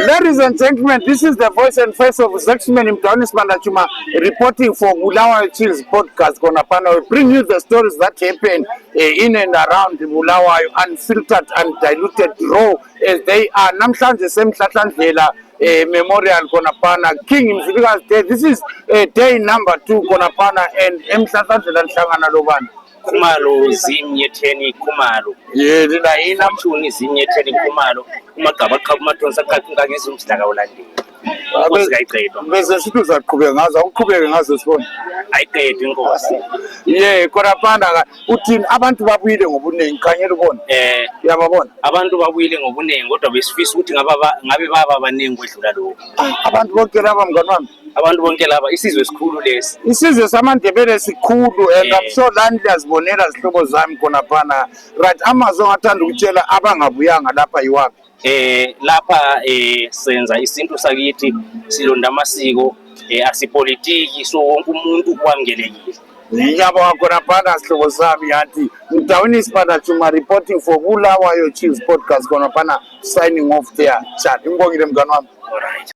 Ladies and gentlemen, this is the voice and face of Zaxman Mtauni Spandachuma reporting for Bulawayo Chills podcast. We bring you the stories that happen in and around Bulawayo, unfiltered and diluted raw as they are. Namhlanje semhlatlandlela memorial Konapana King Mfilikazi Day. This is day number 2 Konapana and emhlatlandlela Nhlangana Lobani. Khumalo zinyetheni Khumalo Yena ina mthuni zinyetheni Khumalo umagaba qha kumathonsa qaqinga ngezimhlaka ulandile inkosi kayiqedwa bese sithi uzaqhubeka ngazo awuqhubeke ngazo sibona ayiqedwe inkosi Konapana uthini abantu babuyile ngobunengi khanyela ubona uyababona abantu babuyile ngobunengi kodwa besifisa ukuthi ngabe baba abanengi kwedlula lokho abantu bonke laba mngani wami abantu bonke laba isizwe esikhulu lesi isizwe samandebele sikhulu and I'm sure lani liyazibonela zihlobo zami Konapana right amazwi ngathanda ukutshela abangabuyanga lapha yiwaphi lapha senza isintu sakithi silonda amasiko asipolitiki so wonke umuntu kwamukelekile Ngiyabonga Konapana sihlobo sami yathi Mtauni Spandachuma reporting for Bulawayo Chills podcast Konapana signing off there chat ngibongile mngani wami. Alright.